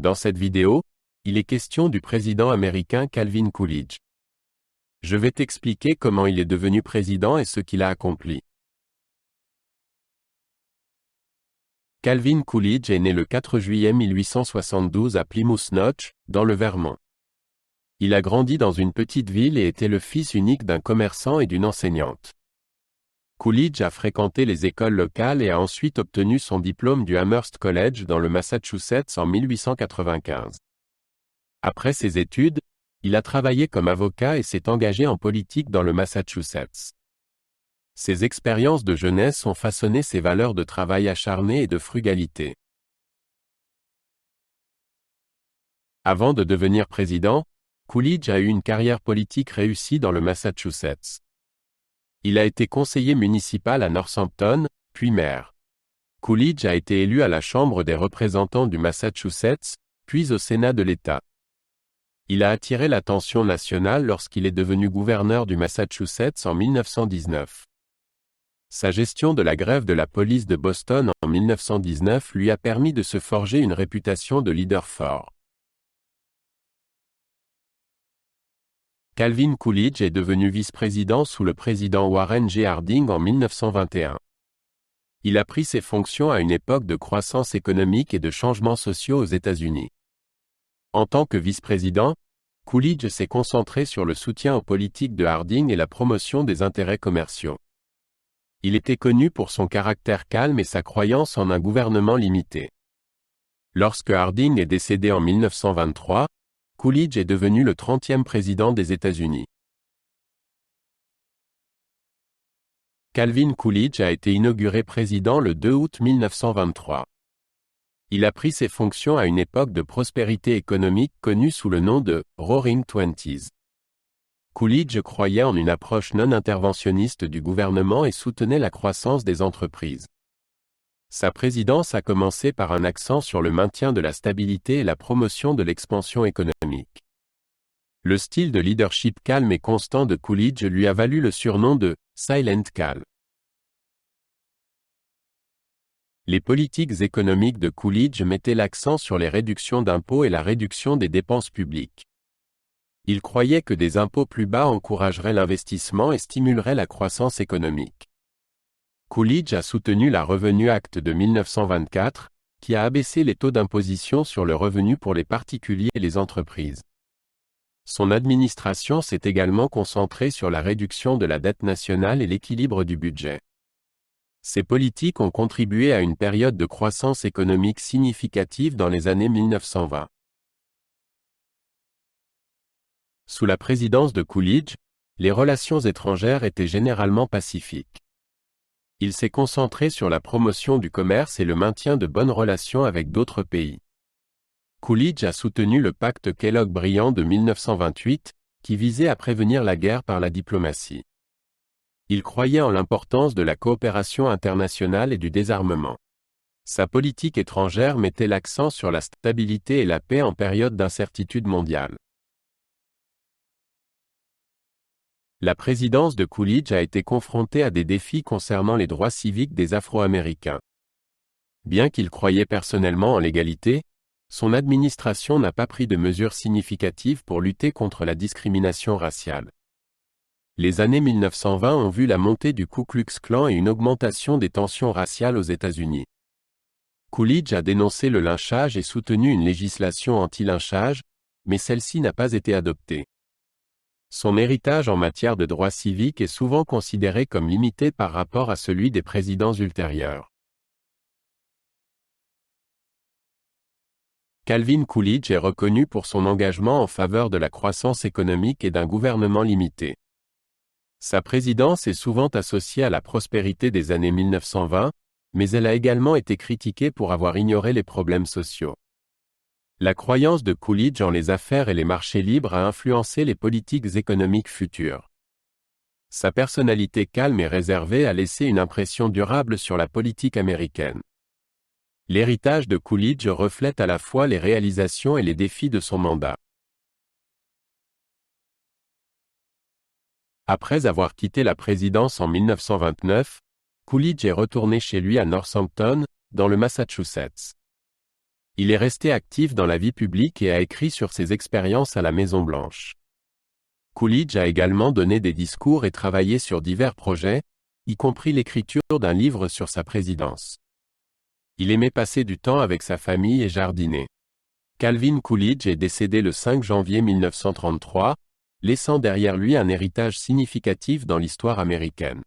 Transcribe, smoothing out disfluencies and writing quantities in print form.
Dans cette vidéo, il est question du président américain Calvin Coolidge. Je vais t'expliquer comment il est devenu président et ce qu'il a accompli. Calvin Coolidge est né le 4 juillet 1872 à Plymouth Notch, dans le Vermont. Il a grandi dans une petite ville et était le fils unique d'un commerçant et d'une enseignante. Coolidge a fréquenté les écoles locales et a ensuite obtenu son diplôme du Amherst College dans le Massachusetts en 1895. Après ses études, il a travaillé comme avocat et s'est engagé en politique dans le Massachusetts. Ses expériences de jeunesse ont façonné ses valeurs de travail acharné et de frugalité. Avant de devenir président, Coolidge a eu une carrière politique réussie dans le Massachusetts. Il a été conseiller municipal à Northampton, puis maire. Coolidge a été élu à la Chambre des représentants du Massachusetts, puis au Sénat de l'État. Il a attiré l'attention nationale lorsqu'il est devenu gouverneur du Massachusetts en 1919. Sa gestion de la grève de la police de Boston en 1919 lui a permis de se forger une réputation de leader fort. Calvin Coolidge est devenu vice-président sous le président Warren G. Harding en 1921. Il a pris ses fonctions à une époque de croissance économique et de changements sociaux aux États-Unis. En tant que vice-président, Coolidge s'est concentré sur le soutien aux politiques de Harding et la promotion des intérêts commerciaux. Il était connu pour son caractère calme et sa croyance en un gouvernement limité. Lorsque Harding est décédé en 1923, Coolidge est devenu le 30e président des États-Unis. Calvin Coolidge a été inauguré président le 2 août 1923. Il a pris ses fonctions à une époque de prospérité économique connue sous le nom de « Roaring Twenties ». Coolidge croyait en une approche non interventionniste du gouvernement et soutenait la croissance des entreprises. Sa présidence a commencé par un accent sur le maintien de la stabilité et la promotion de l'expansion économique. Le style de leadership calme et constant de Coolidge lui a valu le surnom de « Silent Cal ». Les politiques économiques de Coolidge mettaient l'accent sur les réductions d'impôts et la réduction des dépenses publiques. Il croyait que des impôts plus bas encourageraient l'investissement et stimuleraient la croissance économique. Coolidge a soutenu la Revenue Act de 1924, qui a abaissé les taux d'imposition sur le revenu pour les particuliers et les entreprises. Son administration s'est également concentrée sur la réduction de la dette nationale et l'équilibre du budget. Ces politiques ont contribué à une période de croissance économique significative dans les années 1920. Sous la présidence de Coolidge, les relations étrangères étaient généralement pacifiques. Il s'est concentré sur la promotion du commerce et le maintien de bonnes relations avec d'autres pays. Coolidge a soutenu le pacte Kellogg-Briand de 1928, qui visait à prévenir la guerre par la diplomatie. Il croyait en l'importance de la coopération internationale et du désarmement. Sa politique étrangère mettait l'accent sur la stabilité et la paix en période d'incertitude mondiale. La présidence de Coolidge a été confrontée à des défis concernant les droits civiques des Afro-Américains. Bien qu'il croyait personnellement en l'égalité, son administration n'a pas pris de mesures significatives pour lutter contre la discrimination raciale. Les années 1920 ont vu la montée du Ku Klux Klan et une augmentation des tensions raciales aux États-Unis. Coolidge a dénoncé le lynchage et soutenu une législation anti-lynchage, mais celle-ci n'a pas été adoptée. Son héritage en matière de droits civiques est souvent considéré comme limité par rapport à celui des présidents ultérieurs. Calvin Coolidge est reconnu pour son engagement en faveur de la croissance économique et d'un gouvernement limité. Sa présidence est souvent associée à la prospérité des années 1920, mais elle a également été critiquée pour avoir ignoré les problèmes sociaux. La croyance de Coolidge en les affaires et les marchés libres a influencé les politiques économiques futures. Sa personnalité calme et réservée a laissé une impression durable sur la politique américaine. L'héritage de Coolidge reflète à la fois les réalisations et les défis de son mandat. Après avoir quitté la présidence en 1929, Coolidge est retourné chez lui à Northampton, dans le Massachusetts. Il est resté actif dans la vie publique et a écrit sur ses expériences à la Maison-Blanche. Coolidge a également donné des discours et travaillé sur divers projets, y compris l'écriture d'un livre sur sa présidence. Il aimait passer du temps avec sa famille et jardiner. Calvin Coolidge est décédé le 5 janvier 1933, laissant derrière lui un héritage significatif dans l'histoire américaine.